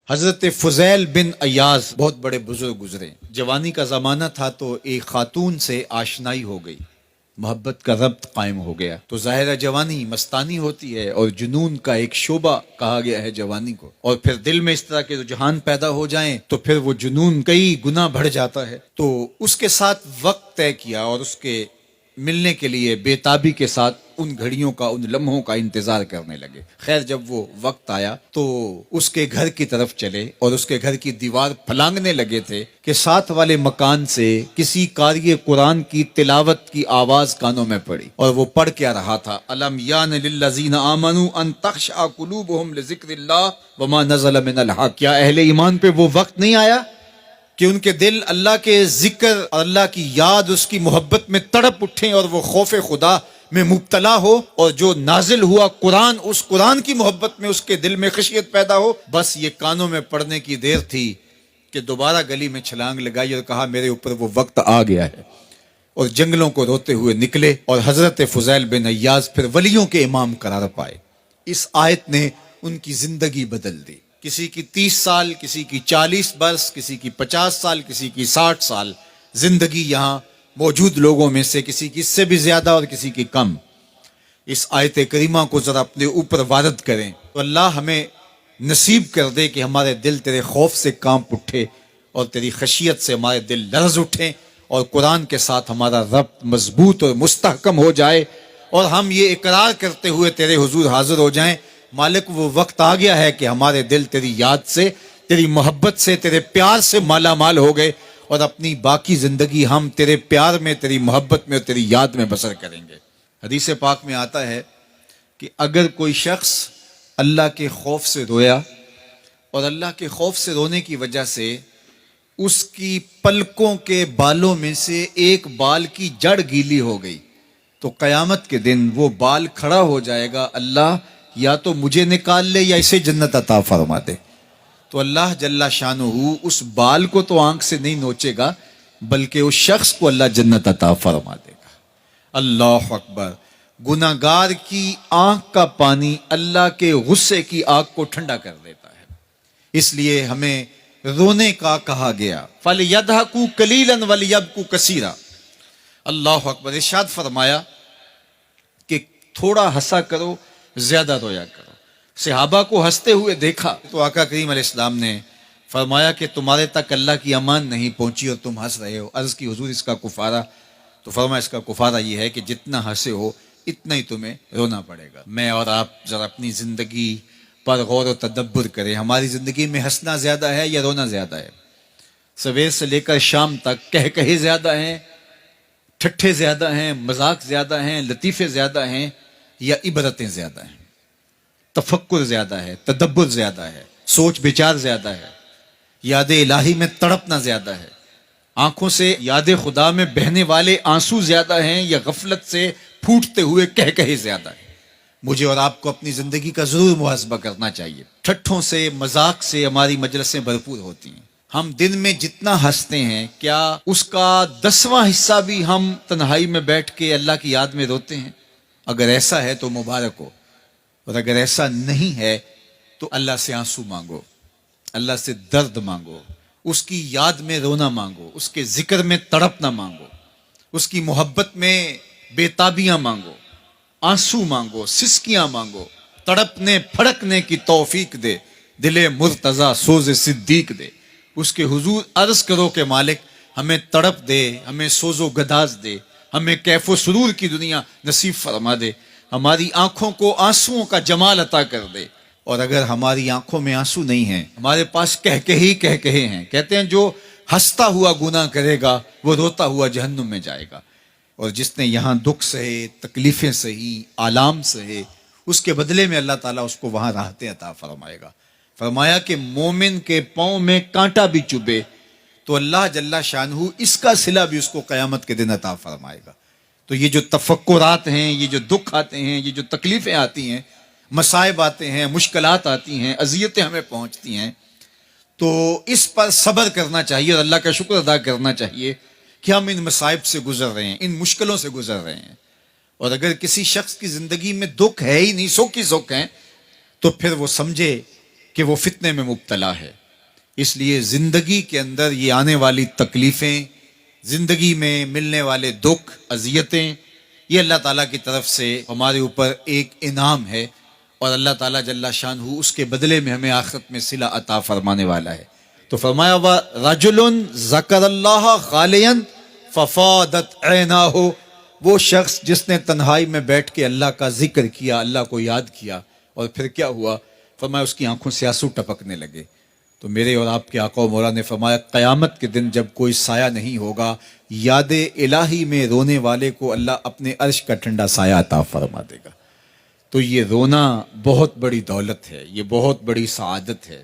حضرت فضیل بن ایاز بہت بڑے بزرگ گزرے. جوانی کا زمانہ تھا تو ایک خاتون سے آشنائی ہو گئی، محبت کا ربط قائم ہو گیا. تو ظاہرہ جوانی مستانی ہوتی ہے اور جنون کا ایک شعبہ کہا گیا ہے جوانی کو، اور پھر دل میں اس طرح کے رجحان پیدا ہو جائیں تو پھر وہ جنون کئی گنا بڑھ جاتا ہے. تو اس کے ساتھ وقت طے کیا اور اس کے ملنے کے لیے بے تابی کے ساتھ ان گھڑیوں کا، ان لمحوں کا انتظار کرنے لگے. خیر جب وہ وقت آیا تو اس کے گھر کی طرف چلے اور اس کے گھر کی دیوار پھلانگنے لگے تھے کہ ساتھ والے مکان سے کسی قاری قرآن کی تلاوت کی آواز کانوں میں پڑی. اور وہ پڑھ کیا رہا تھا، الم یان للذین آمنوا ان تخشع قلوبهم لذکر اللہ وما نزل من الحق. کیا اہل ایمان پہ وہ وقت نہیں آیا کہ ان کے دل اللہ کے ذکر اور اللہ کی یاد، اس کی محبت میں تڑپ اٹھیں اور وہ خوف خدا میں مبتلا ہو، اور جو نازل ہوا قرآن، اس قرآن کی محبت میں اس کے دل میں خشیت پیدا ہو. بس یہ کانوں میں پڑنے کی دیر تھی کہ دوبارہ گلی میں چھلانگ لگائی اور کہا میرے اوپر وہ وقت آ گیا ہے، اور جنگلوں کو روتے ہوئے نکلے. اور حضرت فضیل بن ایاز پھر ولیوں کے امام قرار پائے. اس آیت نے ان کی زندگی بدل دی. کسی کی 30 سال، کسی کی 40 برس، کسی کی 50 سال، کسی کی 60 سال زندگی یہاں موجود لوگوں میں سے کسی کی اس سے بھی زیادہ اور کسی کی کم. اس آیت کریمہ کو ذرا اپنے اوپر وارد کریں تو اللہ ہمیں نصیب کر دے کہ ہمارے دل تیرے خوف سے کانپ اٹھے اور تیری خشیت سے ہمارے دل لرز اٹھیں، اور قرآن کے ساتھ ہمارا ربط مضبوط اور مستحکم ہو جائے، اور ہم یہ اقرار کرتے ہوئے تیرے حضور حاضر ہو جائیں، مالک وہ وقت آ گیا ہے کہ ہمارے دل تیری یاد سے، تیری محبت سے، تیرے پیار سے مالا مال ہو گئے، اور اپنی باقی زندگی ہم تیرے پیار میں، تیری محبت میں اور تیری یاد میں بسر کریں گے. حدیث پاک میں آتا ہے کہ اگر کوئی شخص اللہ کے خوف سے رویا اور اللہ کے خوف سے رونے کی وجہ سے اس کی پلکوں کے بالوں میں سے ایک بال کی جڑ گیلی ہو گئی تو قیامت کے دن وہ بال کھڑا ہو جائے گا، اللہ یا تو مجھے نکال لے یا اسے جنت عطا فرما دے. تو اللہ جل شانہ اس بال کو تو آنکھ سے نہیں نوچے گا، بلکہ اس شخص کو اللہ جنت عطا فرما دے گا. اللہ اکبر. گناہگار کی آنکھ کا پانی اللہ کے غصے کی آگ کو ٹھنڈا کر دیتا ہے. اس لیے ہمیں رونے کا کہا گیا، فَلْيَضْحَكُوا قَلِيلًا وَلْيَبْكُوا كَثِيرًا. اللہ اکبر. ارشاد فرمایا کہ تھوڑا ہنسا کرو، زیادہ رویا کرو. صحابہ کو ہنستے ہوئے دیکھا تو آقا کریم علیہ السلام نے فرمایا کہ تمہارے تک اللہ کی امان نہیں پہنچی اور تم ہنس رہے ہو. عرض کی حضور اس کا کفارہ؟ تو فرمایا اس کا کفارہ یہ ہے کہ جتنا ہنسے ہو اتنا ہی تمہیں رونا پڑے گا. میں اور آپ ذرا اپنی زندگی پر غور و تدبر کریں. ہماری زندگی میں ہنسنا زیادہ ہے یا رونا زیادہ ہے؟ سویر سے لے کر شام تک کہے زیادہ ہیں، ٹھٹھے زیادہ ہیں، مذاق زیادہ ہیں، لطیفے زیادہ ہیں، یا عبرتیں زیادہ ہیں؟ تفکر زیادہ ہے، تدبر زیادہ ہے، سوچ بچار زیادہ ہے، یاد الہی میں تڑپنا زیادہ ہے، آنکھوں سے یاد خدا میں بہنے والے آنسو زیادہ ہیں، یا غفلت سے پھوٹتے ہوئے کہے زیادہ ہیں؟ مجھے اور آپ کو اپنی زندگی کا ضرور محاسبہ کرنا چاہیے. ٹھٹھوں سے، مذاق سے ہماری مجلسیں بھرپور ہوتی ہیں. ہم دن میں جتنا ہنستے ہیں کیا اس کا 10واں حصہ بھی ہم تنہائی میں بیٹھ کے اللہ کی یاد میں روتے ہیں؟ اگر ایسا ہے تو مبارک ہو، اور اگر ایسا نہیں ہے تو اللہ سے آنسو مانگو، اللہ سے درد مانگو، اس کی یاد میں رونا مانگو، اس کے ذکر میں تڑپنا مانگو، اس کی محبت میں بے تابیاں مانگو، آنسو مانگو، سسکیاں مانگو. تڑپنے پھڑکنے کی توفیق دے، دل مرتضی سوز صدیق دے. اس کے حضور عرض کرو کہ مالک ہمیں تڑپ دے، ہمیں سوز و گداز دے، ہمیں کیف و سرور کی دنیا نصیب فرما دے، ہماری آنکھوں کو آنسوؤں کا جمال عطا کر دے. اور اگر ہماری آنکھوں میں آنسو نہیں ہیں، ہمارے پاس کہے ہیں، کہتے ہیں جو ہنستا ہوا گناہ کرے گا وہ روتا ہوا جہنم میں جائے گا، اور جس نے یہاں دکھ سہے، تکلیفیں سہی، آلام سہے، اس کے بدلے میں اللہ تعالیٰ اس کو وہاں راحتیں عطا فرمائے گا. فرمایا کہ مومن کے پاؤں میں کانٹا بھی چبھے تو اللہ جل شانہ اس کا صلہ بھی اس کو قیامت کے دن عطا فرمائے گا. تو یہ جو تفکرات ہیں، یہ جو دکھ آتے ہیں، یہ جو تکلیفیں آتی ہیں، مصائب آتے ہیں، مشکلات آتی ہیں، اذیتیں ہمیں پہنچتی ہیں، تو اس پر صبر کرنا چاہیے اور اللہ کا شکر ادا کرنا چاہیے کہ ہم ان مصائب سے گزر رہے ہیں، ان مشکلوں سے گزر رہے ہیں. اور اگر کسی شخص کی زندگی میں دکھ ہے ہی نہیں، سکھ ہی سکھ ہیں، تو پھر وہ سمجھے کہ وہ فتنے میں مبتلا ہے. اس لیے زندگی کے اندر یہ آنے والی تکلیفیں، زندگی میں ملنے والے دکھ، اذیتیں، یہ اللہ تعالیٰ کی طرف سے ہمارے اوپر ایک انعام ہے، اور اللہ تعالیٰ جل شانہ اس کے بدلے میں ہمیں آخرت میں صلہ عطا فرمانے والا ہے. تو فرمایا رجل ذکر اللہ خالیا ففاضت عیناہ، وہ شخص جس نے تنہائی میں بیٹھ کے اللہ کا ذکر کیا، اللہ کو یاد کیا، اور پھر کیا ہوا؟ فرمایا اس کی آنکھوں سے آنسو ٹپکنے لگے. تو میرے اور آپ کے آقا و مولا نے فرمایا قیامت کے دن جب کوئی سایہ نہیں ہوگا، یاد الہی میں رونے والے کو اللہ اپنے عرش کا ٹھنڈا سایہ عطا فرما دے گا. تو یہ رونا بہت بڑی دولت ہے، یہ بہت بڑی سعادت ہے.